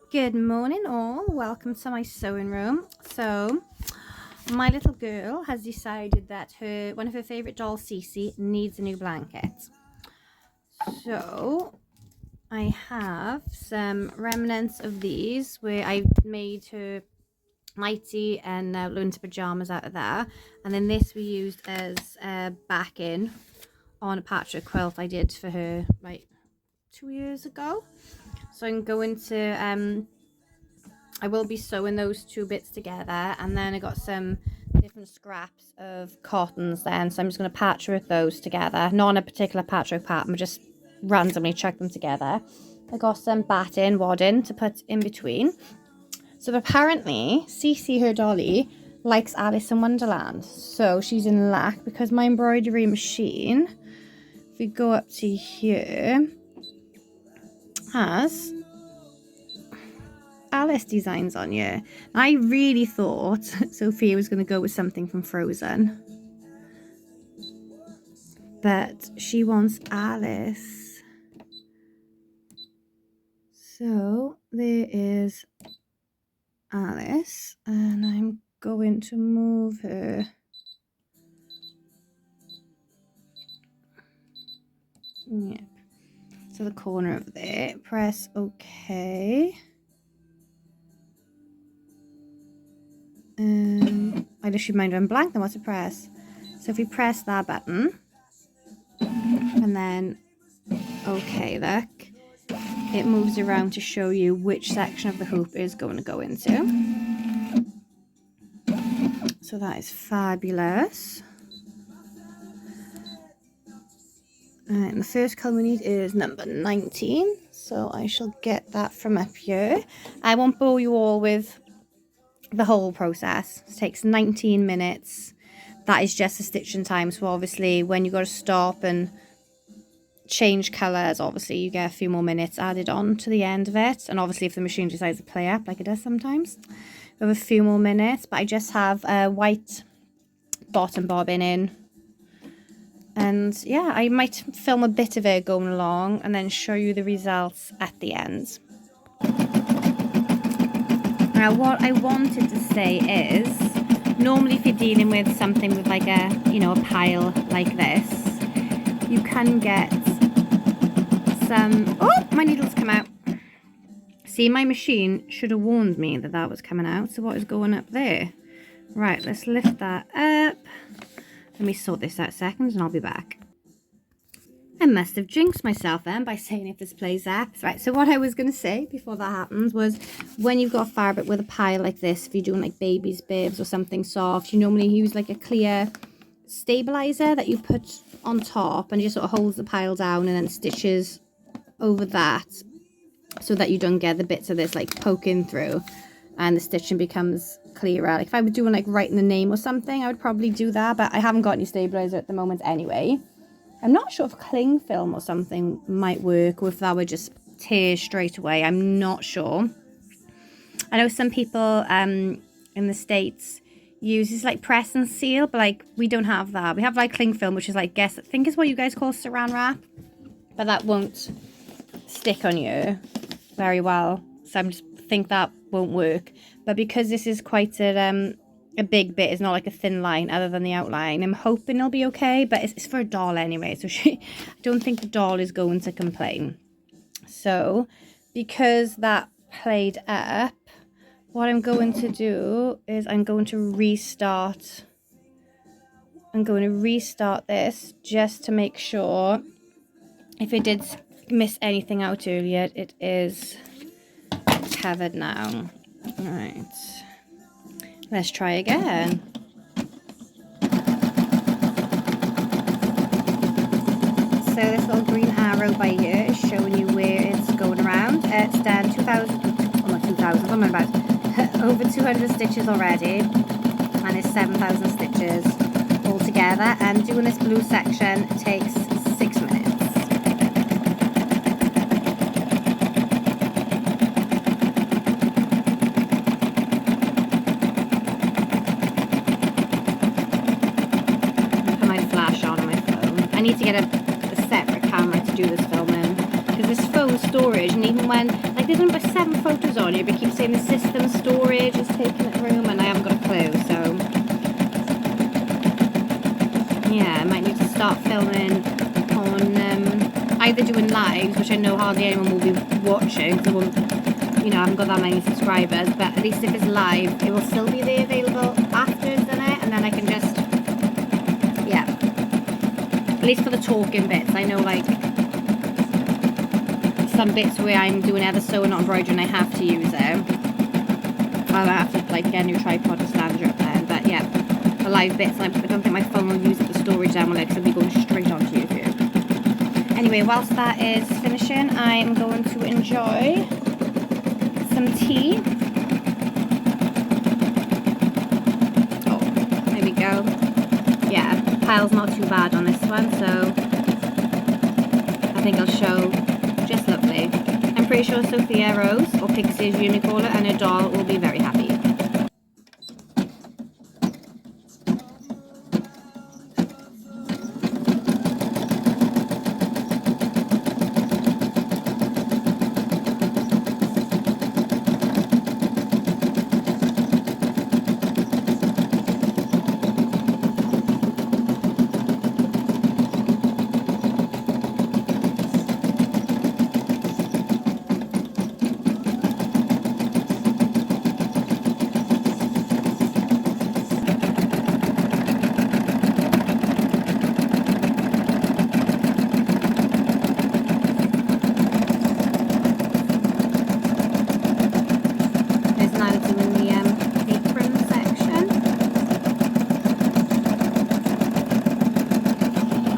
Good morning all, welcome to my sewing room. So my little girl has decided that one of her favourite dolls, Cece, needs a new blanket. So I have some remnants of these where I made her nightie and winter pyjamas out of there, and then this we used as backing on a patchwork quilt I did for her like 2 years ago. So I'm going to I will be sewing those two bits together, and then I got some different scraps of cottons then, so I'm just going to patchwork those together, not on a particular patchwork pattern, but just randomly chuck them together. I got some batting wadding to put in between. So apparently Cece, her dolly, likes Alice in Wonderland, so she's in luck because my embroidery machine, if we go up to here, has Alice designs on you. I really thought Sophia was going to go with something from Frozen, but she wants Alice. So there is Alice, and I'm going to move her to the corner of there. Press OK. I just remind her I'm blank, then what to press. So if we press that button and then OK, look, it moves around to show you which section of the hoop is going to go into. So that is fabulous. And the first colour we need is number 19, so I shall get that from up here. I won't bore you all with the whole process. It takes 19 minutes. That is just the stitching time, so obviously when you got to stop and change colours, obviously you get a few more minutes added on to the end of it, and obviously if the machine decides to play up like it does sometimes, we have a few more minutes. But I just have a white bottom bobbin in, and yeah, I might film a bit of it going along and then show you the results at the end. Now what I wanted to say is, normally if you're dealing with something with like a, a pile like this, you can get some, oh, my needles come out. See, my machine should have warned me that that was coming out. So what is going up there? Right, let's lift that up. Let me sort this out a second and I'll be back. I must have jinxed myself then by saying if this plays up. Right, so what I was going to say before that happens was, when you've got a fabric with a pile like this, if you're doing like baby's bibs or something soft, you normally use like a clear stabilizer that you put on top, and it just sort of holds the pile down and then stitches over that so that you don't get the bits of this like poking through and the stitching becomes clearer. Like if I were doing like writing the name or something, I would probably do that, but I haven't got any stabilizer at the moment anyway. I'm not sure if cling film or something might work, or if that would just tear straight away. I'm not sure. I know some people in the States use this like press and seal, but like we don't have that. We have like cling film, which is like, I think is what you guys call saran wrap, but that won't stick on you very well. So I just think that won't work. But because this is quite a big bit, it's not like a thin line other than the outline, I'm hoping it'll be okay, but it's for a doll anyway, so I don't think the doll is going to complain. So because that played up, what I'm going to do is I'm going to restart this just to make sure if it did miss anything out earlier, it is covered now. All right. Let's try again. So this little green arrow by here is showing you where it's going around. It's done 2,000, what am I about? Over 200 stitches already, and it's 7,000 stitches altogether. And doing this blue section takes 6 minutes. I need to get a separate camera to do this filming, because this phone storage, and even when like there's only about 7 photos on here, but it keeps saying the system storage is taking up room, and I haven't got a clue, so yeah, I might need to start filming on either doing lives, which I know hardly anyone will be watching, because I won't, you know, I haven't got that many subscribers, but at least if it's live, it will still be there available after it's done it, and then I can just, yeah, at least for the talking bits. I know, like, some bits where I'm doing either sewing or embroidery and I have to use it, I'll have to, like, get a new tripod to stand it up there, but yeah, the live bits, I don't think my phone will use it for storage down will it, because it'll be going straight onto YouTube. Anyway, whilst that is finishing, I'm going to enjoy some tea. Oh, there we go. Yeah, pile's not too bad on this one, so I think I'll show just lovely. I'm pretty sure Sophia Rose, or Pixie as you call it, and her doll will be very happy.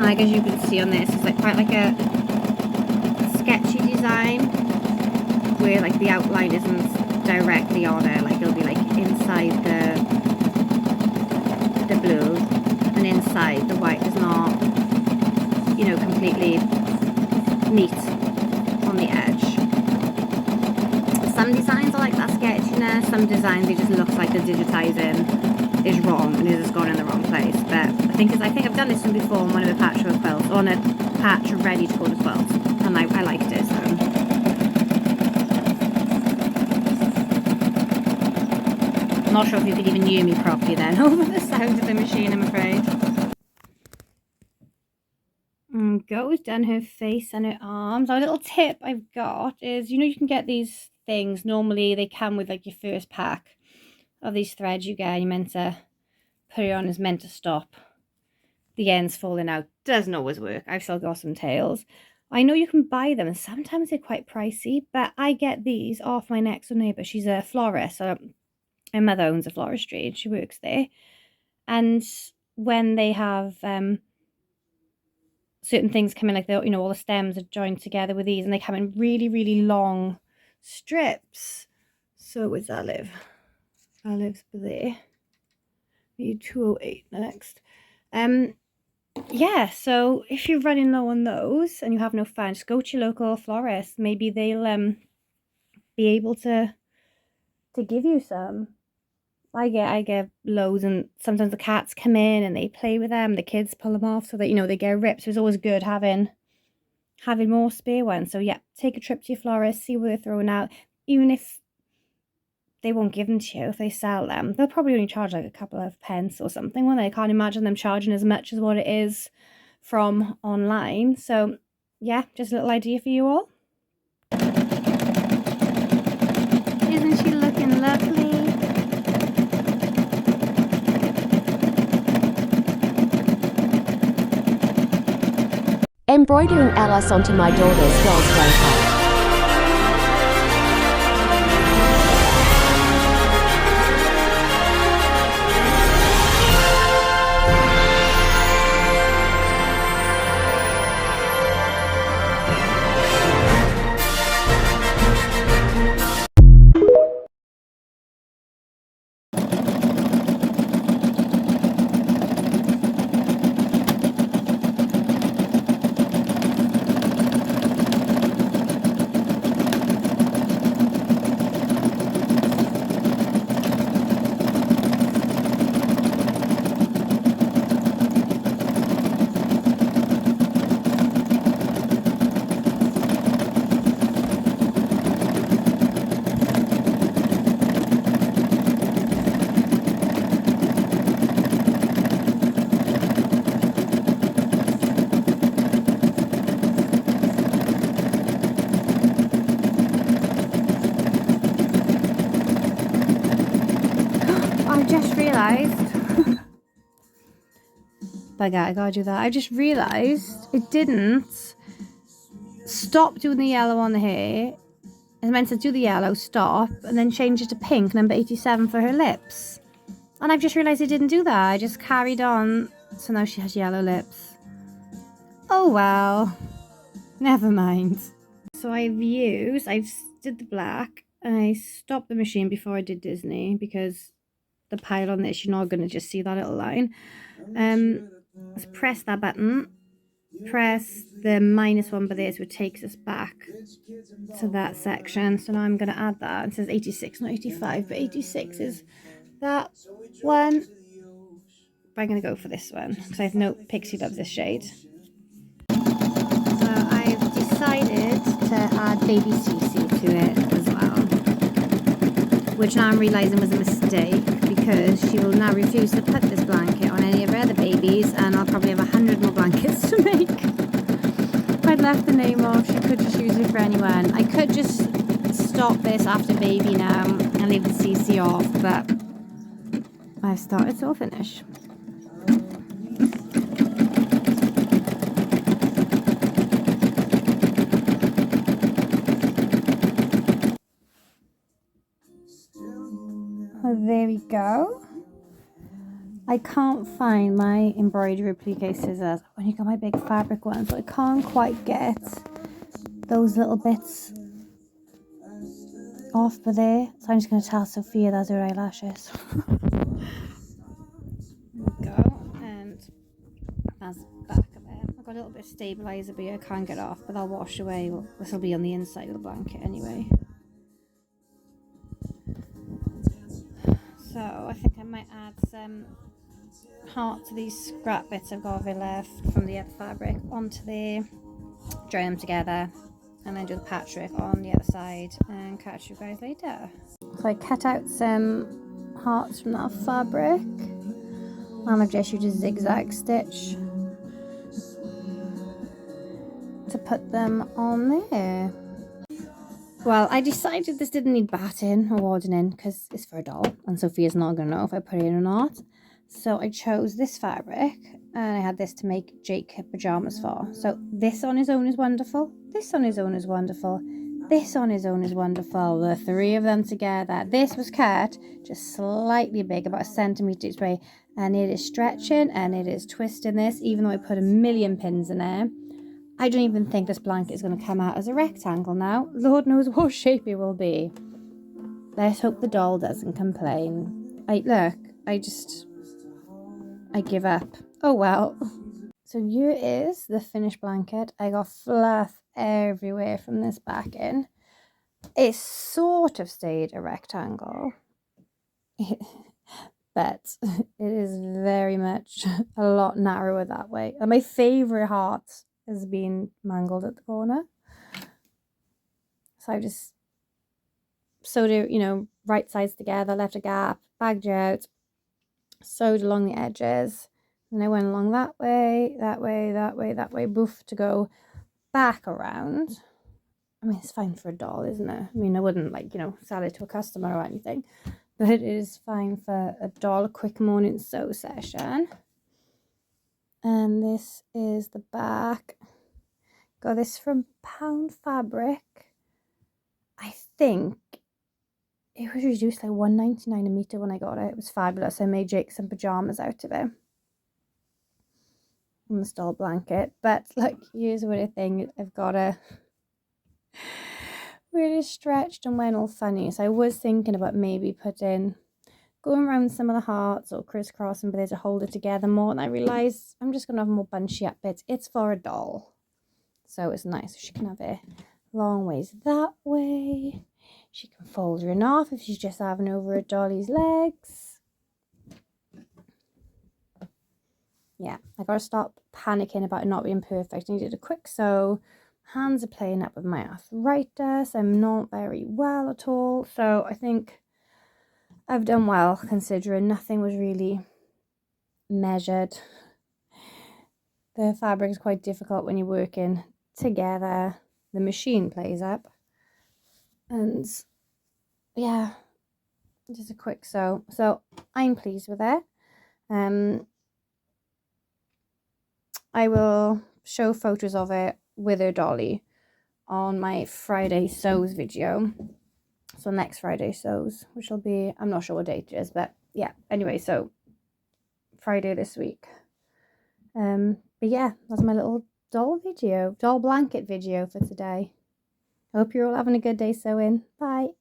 Like, as you can see on this, it's like quite like a sketchy design where like the outline isn't directly on it, like it'll be like inside the blue, and inside the white is not, you know, completely neat on the edge. Some designs are like that sketchiness, some designs it just looks like the digitizing is wrong and it's just gone in the wrong place. But I think I've done this one before on one of the patchwork quilts, on a patch ready to go to quilts, and I liked it. So I'm not sure if you could even hear me properly then over the sound of the machine, I'm afraid. Goes down her face and her arms. A little tip I've got is, you know, you can get these things, normally they come with like your first pack of these threads you get, you're meant to put it on, is meant to stop the ends falling out. Doesn't always work. I've still got some tails. I know you can buy them and sometimes they're quite pricey, but I get these off my next door neighbour. She's a florist. My mother owns a floristry and she works there, and when they have certain things come in, like the, you know, all the stems are joined together with these, and they come in really long strips. So where's that live? That lives there. Need 208 next. Yeah, so if you're running low on those and you have no fun, just go to your local florist. Maybe they'll be able to give you some. I get loads, and sometimes the cats come in and they play with them, the kids pull them off so that, you know, they get ripped. So it's always good having more spare ones. So yeah, take a trip to your florist, see what they're throwing out. Even if they won't give them to you, if they sell them, they'll probably only charge like a couple of pence or something. Well, I can't imagine them charging as much as what it is from online. So yeah, just a little idea for you all. Isn't she looking lovely? Embroidering Alice onto my daughter's doll's blanket. just realised. Bugger, I gotta do that. I just realised it didn't stop doing the yellow on the hair. It's meant to do the yellow, stop, and then change it to pink, number 87 for her lips. And I've just realised it didn't do that. I just carried on. So now she has yellow lips. Oh well. Never mind. So I did the black, and I stopped the machine before I did Disney, because the pile on this, you're not going to just see that little line. Let's press that button. Press the -1 by this, which takes us back to that section. So now I'm going to add that. It says 86, not 85, but 86 is that one. But I'm going to go for this one because I have no Pixie Loves this shade. So I've decided to add Baby Cece to it as well, which now I'm realising was a mistake, because she will now refuse to put this blanket on any of her other babies, and I'll probably have 100 more blankets to make. If I'd left the name off, she could just use it for anyone. I could just stop this after baby now and leave the CC off, but I've started, so I'll finish. Oh, there we go. I can't find my embroidery applique scissors. When you got my big fabric ones, so I can't quite get those little bits off for there. So I'm just going to tell Sophia that's her eyelashes. There we go. And that's back of it. I've got a little bit of stabilizer, but I can't get off, but I'll wash away. Well, this will be on the inside of the blanket anyway. So I think I might add some heart to these scrap bits I've got of it left from the other fabric onto there, dry them together, and then do the patchwork on the other side and catch you guys later. So I cut out some hearts from that fabric, and I've just used a zigzag stitch to put them on there. Well, I decided this didn't need batting or wardening because it's for a doll, and Sophia's not going to know if I put it in or not. So I chose this fabric, and I had this to make Jake pajamas for. So this on his own is wonderful. This on his own is wonderful. This on his own is wonderful. The three of them together. This was cut just slightly big, about 1 centimetre each way, and it is stretching and it is twisting this, even though I put a million pins in there. I don't even think this blanket is going to come out as a rectangle now. Lord knows what shape it will be. Let's hope the doll doesn't complain. I give up. Oh well. So here is the finished blanket. I got fluff everywhere from this backing. It sort of stayed a rectangle. But it is very much a lot narrower that way. And my favourite heart has been mangled at the corner. So I just sewed it, right sides together, left a gap, bagged it out, sewed along the edges, and I went along that way, that way, that way, that way, boof, to go back around. I mean, it's fine for a doll, isn't it? I mean, I wouldn't sell it to a customer or anything, but it is fine for a doll, a quick morning sew session. And this is the back. Got this from Pound Fabric. I think it was reduced like $1.99 a meter when I got it. It was fabulous. I made Jake some pajamas out of it. On the stall blanket. But here's what I think. I've got a really stretched and went all funny. So I was thinking about maybe going around some of the hearts or crisscrossing, but there's to hold it together more. And I realised I'm just going to have more bunchy up bits. It's for a doll. So it's nice. She can have it long ways that way. She can fold her in off if she's just having over a dolly's legs. Yeah, I got to stop panicking about it not being perfect. I needed a quick sew. Hands are playing up with my arthritis. I'm not very well at all. So I think I've done well, considering nothing was really measured. The fabric is quite difficult when you're working together. The machine plays up. And yeah, just a quick sew. So I'm pleased with it. I will show photos of it with her dolly on my Friday sews video. So next Friday sews, which will be, I'm not sure what date it is, but yeah, anyway, so Friday this week. But yeah, that's my little doll blanket video for today. I hope you're all having a good day sewing. Bye.